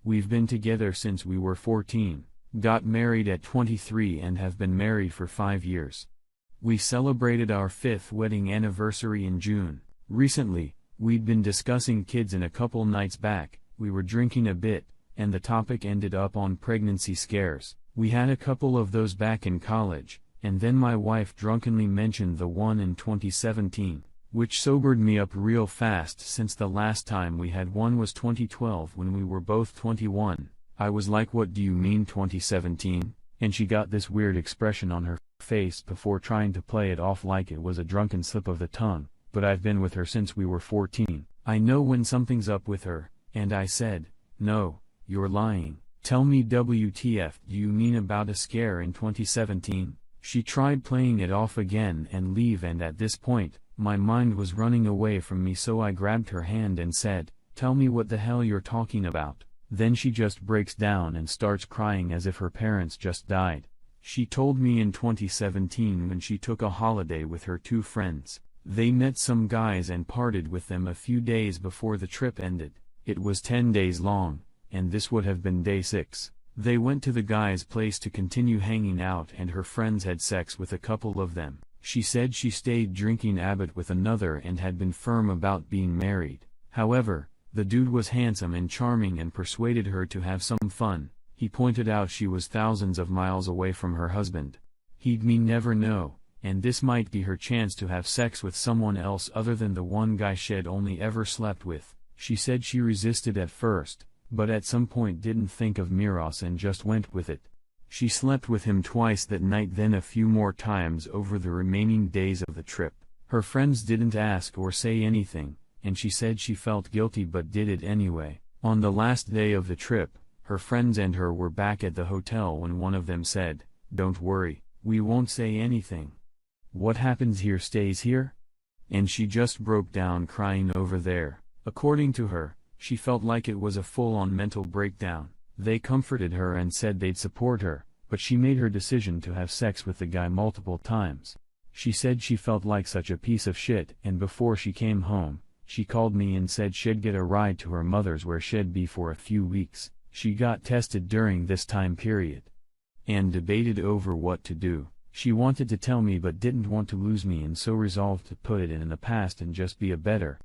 We've been together since we were 14, got married at 23 and have been married for 5 years. We celebrated our 5th wedding anniversary in June. Recently, we'd been discussing kids and a couple nights back, we were drinking a bit, and the topic ended up on pregnancy scares. We had a couple of those back in college, and then my wife drunkenly mentioned the one in 2017, which sobered me up real fast since the last time we had one was 2012 when we were both 21. I was like, what do you mean 2017? And she got this weird expression on her face before trying to play it off like it was a drunken slip of the tongue. But I've been with her since we were 14. I know when something's up with her, and I said, no, you're lying. Tell me WTF do you mean about a scare in 2017? She tried playing it off again and leave, and at this point, my mind was running away from me, so I grabbed her hand and said, tell me what the hell you're talking about. Then she just breaks down and starts crying as if her parents just died. She told me in 2017 when she took a holiday with her 2 friends. They met some guys and parted with them a few days before the trip ended. It was 10 days long, and this would have been day 6. They went to the guy's place to continue hanging out, and her friends had sex with a couple of them. She said she stayed drinking Abbott with another and had been firm about being married. However, the dude was handsome and charming and persuaded her to have some fun. He pointed out she was thousands of miles away from her husband. He'd never know, and this might be her chance to have sex with someone else other than the one guy she'd only ever slept with. She said she resisted at first, but at some point didn't think of Miros and just went with it. She slept with him twice that night, then a few more times over the remaining days of the trip. Her friends didn't ask or say anything, and she said she felt guilty but did it anyway. On the last day of the trip, her friends and her were back at the hotel when one of them said, "Don't worry, we won't say anything. What happens here stays here?" And she just broke down crying over there. According to her, she felt like it was a full-on mental breakdown. They comforted her and said they'd support her, but she made her decision to have sex with the guy multiple times. She said she felt like such a piece of shit, and before she came home, she called me and said she'd get a ride to her mother's where she'd be for a few weeks. She got tested during this time period and debated over what to do. She wanted to tell me but didn't want to lose me, and so resolved to put it in the past and just be a better,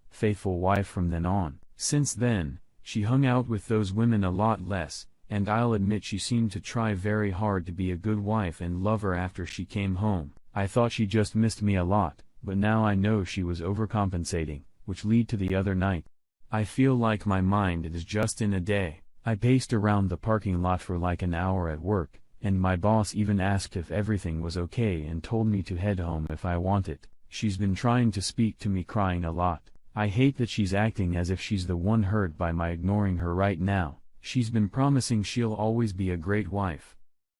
faithful wife from then on. Since then, she hung out with those women a lot less, and I'll admit she seemed to try very hard to be a good wife and lover after she came home. I thought she just missed me a lot, but now I know she was overcompensating, which led to the other night. I feel like my mind is just in a day. I paced around the parking lot for like an hour at work, and my boss even asked if everything was okay and told me to head home if I wanted. She's been trying to speak to me crying a lot. I hate that she's acting as if she's the one hurt by my ignoring her right now. She's been promising she'll always be a great wife.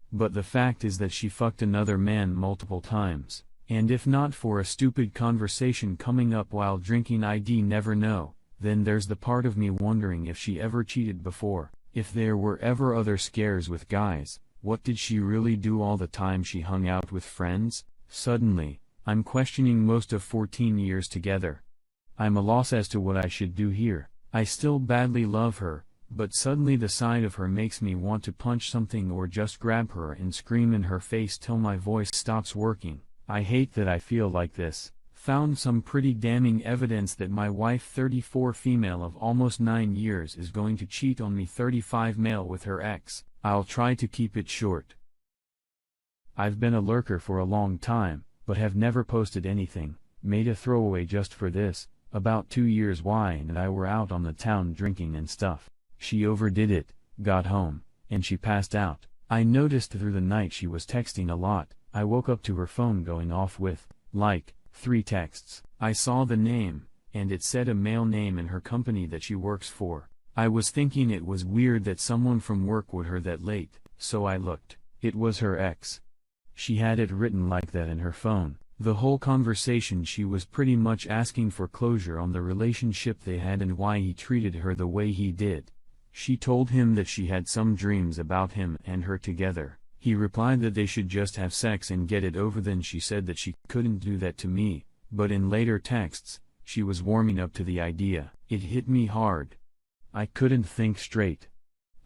But the fact is that she fucked another man multiple times, and if not for a stupid conversation coming up while drinking, I'd never know. Then there's the part of me wondering if she ever cheated before. If there were ever other scares with guys, what did she really do all the time she hung out with friends? Suddenly, I'm questioning most of 14 years together. I'm a loss as to what I should do here. I still badly love her, but suddenly the sight of her makes me want to punch something or just grab her and scream in her face till my voice stops working. I hate that I feel like this. Found some pretty damning evidence that my wife, 34 female of almost 9 years, is going to cheat on me, 35 male, with her ex. I'll try to keep it short. I've been a lurker for a long time, but have never posted anything. Made a throwaway just for this. About 2 years Wine and I were out on the town drinking and stuff. She overdid it, got home, and she passed out. I noticed through the night she was texting a lot. I woke up to her phone going off with, like, 3 texts. I saw the name, and it said a male name in her company that she works for. I was thinking it was weird that someone from work would her that late, so I looked. It was her ex. She had it written like that in her phone. The whole conversation she was pretty much asking for closure on the relationship they had and why he treated her the way he did. She told him that she had some dreams about him and her together. He replied that they should just have sex and get it over. Then she said that she couldn't do that to me, but in later texts, she was warming up to the idea. It hit me hard. I couldn't think straight.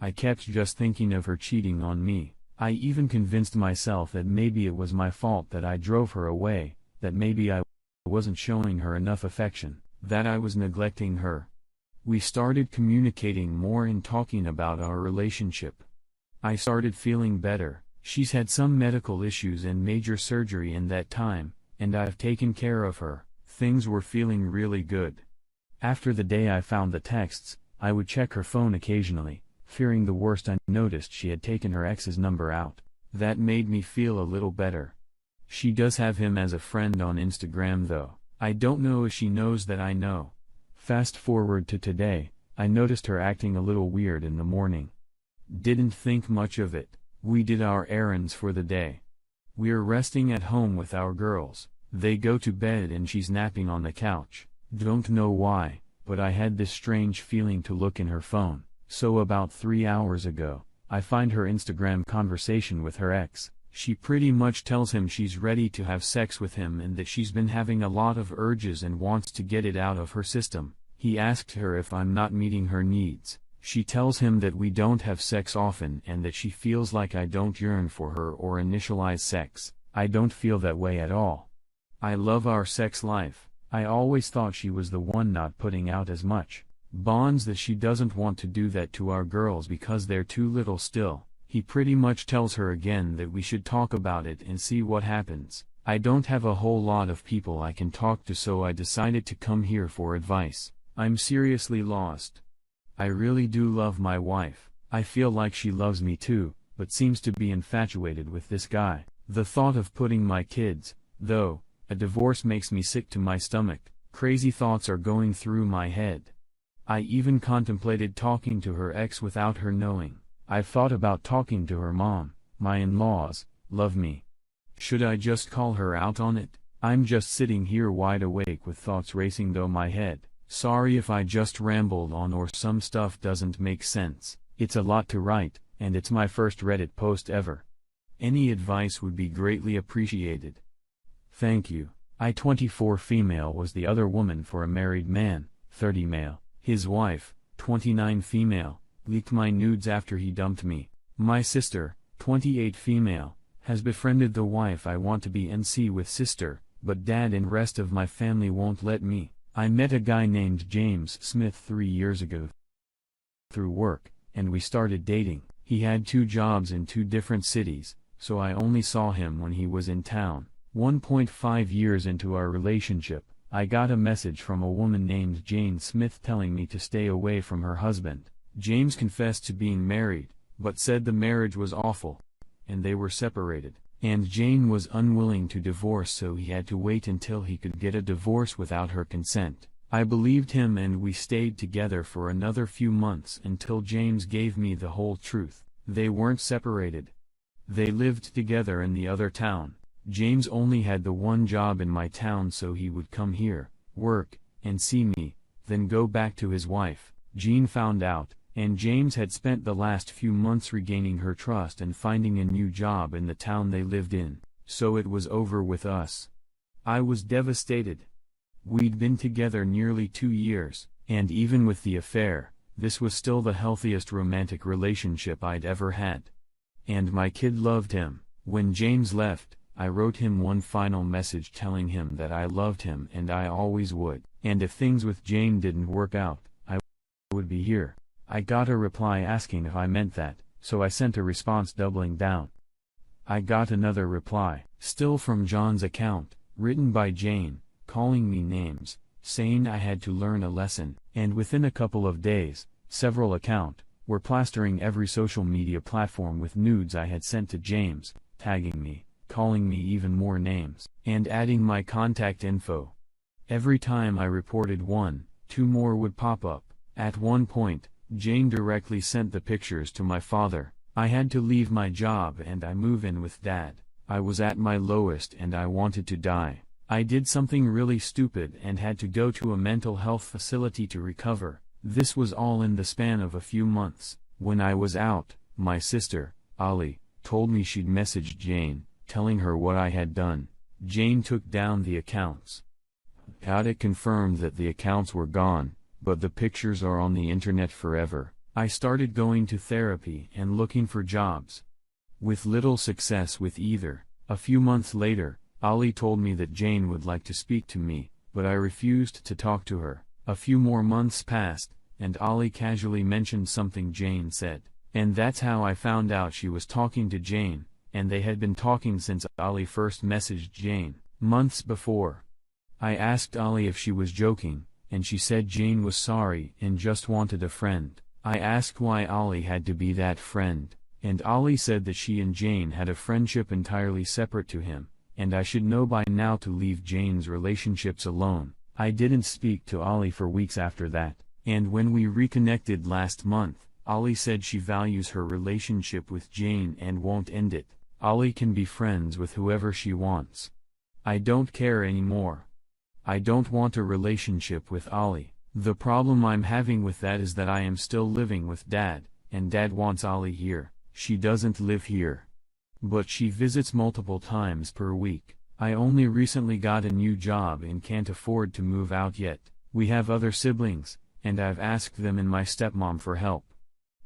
I kept just thinking of her cheating on me. I even convinced myself that maybe it was my fault that I drove her away, that maybe I wasn't showing her enough affection, that I was neglecting her. We started communicating more and talking about our relationship. I started feeling better. She's had some medical issues and major surgery in that time, and I've taken care of her. Things were feeling really good. After the day I found the texts, I would check her phone occasionally. Fearing the worst, I noticed she had taken her ex's number out. That made me feel a little better. She does have him as a friend on Instagram though. I don't know if she knows that I know. Fast forward to today, I noticed her acting a little weird in the morning. Didn't think much of it. We did our errands for the day. We're resting at home with our girls. They go to bed and she's napping on the couch. Don't know why, but I had this strange feeling to look in her phone. So about 3 hours ago, I find her Instagram conversation with her ex. She pretty much tells him she's ready to have sex with him and that she's been having a lot of urges and wants to get it out of her system. He asked her if I'm not meeting her needs. She tells him that we don't have sex often and that she feels like I don't yearn for her or initialize sex. I don't feel that way at all. I love our sex life. I always thought she was the one not putting out as much bonds, that she doesn't want to do that to our girls because they're too little still. He pretty much tells her again that we should talk about it and see what happens. I don't have a whole lot of people I can talk to, so I decided to come here for advice. I'm seriously lost. I really do love my wife. I feel like she loves me too, but seems to be infatuated with this guy. The thought of putting my kids, though, a divorce makes me sick to my stomach. Crazy thoughts are going through my head. I even contemplated talking to her ex without her knowing. I've thought about talking to her mom. My in-laws love me. Should I just call her out on it? I'm just sitting here wide awake with thoughts racing through my head. Sorry if I just rambled on or some stuff doesn't make sense. It's a lot to write, and it's my first Reddit post ever. Any advice would be greatly appreciated. Thank you. I-24 female was the other woman for a married man, 30 male. His wife, 29 female, leaked my nudes after he dumped me. My sister, 28 female, has befriended the wife I want to be NC with sister, but dad and rest of my family won't let me. I met a guy named James Smith 3 years ago through work, and we started dating. He had 2 jobs in 2 different cities, so I only saw him when he was in town. 1.5 years into our relationship, I got a message from a woman named Jane Smith telling me to stay away from her husband. James confessed to being married, but said the marriage was awful, and they were separated. And Jane was unwilling to divorce, so he had to wait until he could get a divorce without her consent. I believed him and we stayed together for another few months until James gave me the whole truth. They weren't separated. They lived together in the other town. James only had the one job in my town, so he would come here, work, and see me, then go back to his wife. Jean found out, and James had spent the last few months regaining her trust and finding a new job in the town they lived in, so it was over with us. I was devastated. We'd been together nearly 2 years, and even with the affair, this was still the healthiest romantic relationship I'd ever had. And my kid loved him. When James left, I wrote him one final message telling him that I loved him and I always would, and if things with Jane didn't work out, I would be here. I got a reply asking if I meant that, so I sent a response doubling down. I got another reply, still from John's account, written by Jane, calling me names, saying I had to learn a lesson, and within a couple of days, several accounts were plastering every social media platform with nudes I had sent to James, tagging me, calling me even more names, and adding my contact info. Every time I reported one, 2 more would pop up. At one point, Jane directly sent the pictures to my father. I had to leave my job and I move in with dad. I was at my lowest and I wanted to die. I did something really stupid and had to go to a mental health facility to recover. This was all in the span of a few months. When I was out, my sister, Ali, told me she'd messaged Jane, telling her what I had done. Jane took down the accounts. Got it confirmed that the accounts were gone, but the pictures are on the internet forever. I started going to therapy and looking for jobs. With little success with either. A few months later, Ali told me that Jane would like to speak to me, but I refused to talk to her. A few more months passed, and Ali casually mentioned something Jane said. And that's how I found out she was talking to Jane, and they had been talking since Ali first messaged Jane, months before. I asked Ali if she was joking, and she said Jane was sorry and just wanted a friend. I asked why Ali had to be that friend, and Ali said that she and Jane had a friendship entirely separate to him, and I should know by now to leave Jane's relationships alone. I didn't speak to Ali for weeks after that, and when we reconnected last month, Ali said she values her relationship with Jane and won't end it. Ali can be friends with whoever she wants. I don't care anymore. I don't want a relationship with Ali. The problem I'm having with that is that I am still living with Dad, and Dad wants Ali here. She doesn't live here, but she visits multiple times per week. I only recently got a new job and can't afford to move out yet. We have other siblings, and I've asked them and my stepmom for help,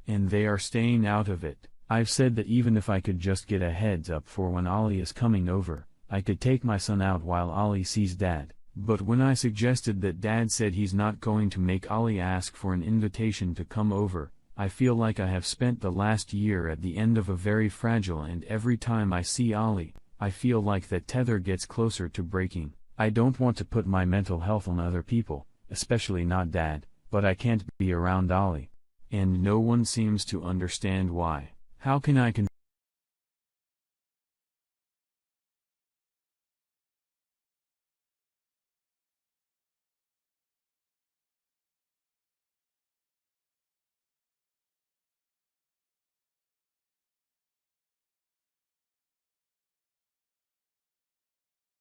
and they are staying out of it. I've said that even if I could just get a heads up for when Ali is coming over, I could take my son out while Ali sees Dad. But when I suggested that Dad said he's not going to make Ali ask for an invitation to come over, I feel like I have spent the last year at the end of a very fragile, and every time I see Ali, I feel like that tether gets closer to breaking. I don't want to put my mental health on other people, especially not Dad, but I can't be around Ali. And no one seems to understand why. How can I